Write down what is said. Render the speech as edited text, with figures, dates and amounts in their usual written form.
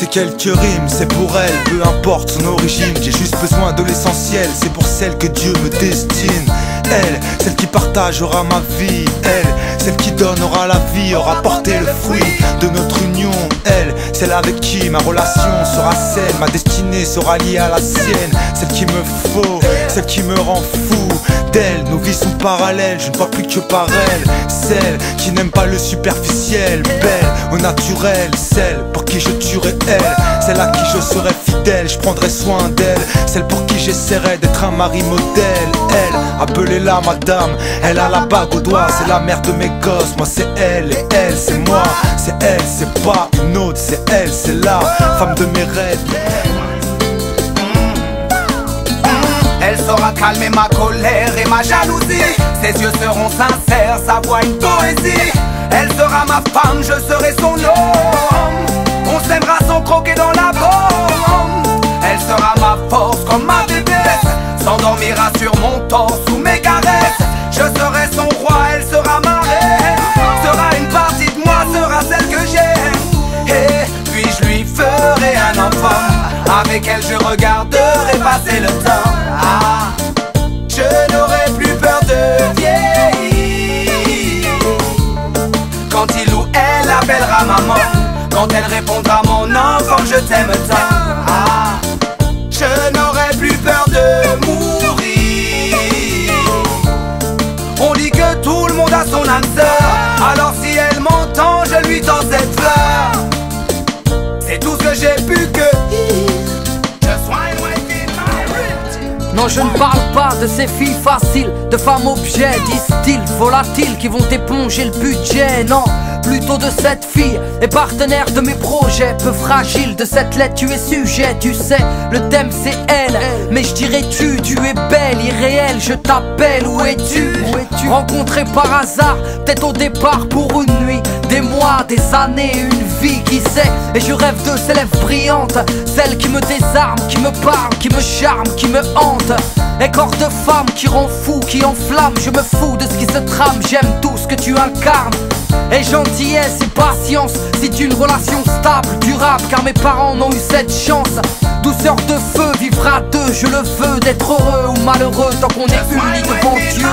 ces quelques rimes, c'est pour elle, peu importe son origine. J'ai juste besoin de l'essentiel, c'est pour celle que Dieu me destine. Elle, celle qui partagera ma vie. Elle, celle qui donnera la vie, aura porté le fruit de notre union. Elle, celle avec qui ma relation sera saine, ma destinée sera liée à la sienne. Celle qui me faut, celle qui me rend fou. D'elle, nos vies sont parallèles, je ne vois plus que par elle. Celle qui n'aime pas le superficiel, belle au naturel. Celle pour qui je tuerai elle, celle à qui je serai fidèle, je prendrai soin d'elle. Celle pour qui j'essaierai d'être un mari modèle. Elle, appelez-la madame, elle a la bague au doigt. C'est la mère de mes gosses, moi c'est elle. Et elle, c'est moi, c'est elle, c'est pas une autre. C'est elle, c'est la femme de mes rêves. Elle saura calmer ma colère et ma jalousie. Ses yeux seront sincères, sa voix une poésie. Elle sera ma femme, je serai son homme. On s'aimera sans croquer dans la bombe. Elle sera ma force comme ma bébête, s'endormira sur mon torse sous mes caresses. Je serai son roi, elle sera ma reine. Sera une partie de moi, sera celle que j'aime. Et puis je lui ferai un enfant. Avec elle je regarderai passer le temps. Ah, je n'aurai plus peur de vieillir. Quand il ou elle appellera maman, quand elle répondra mon enfant je t'aime tant. Ah, je n'aurai plus peur de mourir. On dit que tout le monde a son âme sœur. Alors si elle m'entend je lui tends cette fleur. C'est tout ce que j'ai pu cueillir. Non, je ne parle pas de ces filles faciles, de femmes objets, disent-ils, volatiles, qui vont éponger le budget. Non, plutôt de cette fille et partenaire de mes projets. Peu fragile, de cette lettre tu es sujet. Tu sais, le thème c'est elle, mais je dirais tu es belle, irréelle. Je t'appelle, où es-tu? Rencontré par hasard, peut-être au départ pour une nuit. Des mois, des années, une vie, qui sait. Et je rêve de ces lèvres brillantes, celles qui me désarment, qui me parlent, qui me charment, qui me hantent. Et corps de femme qui rend fou, qui enflamme. Je me fous de ce qui se trame, j'aime tout ce que tu incarnes. Et gentillesse et patience, c'est une relation stable, durable. Car mes parents n'ont eu cette chance. Douceur de feu, vivre à deux, je le veux. D'être heureux ou malheureux tant qu'on est unis devant Dieu.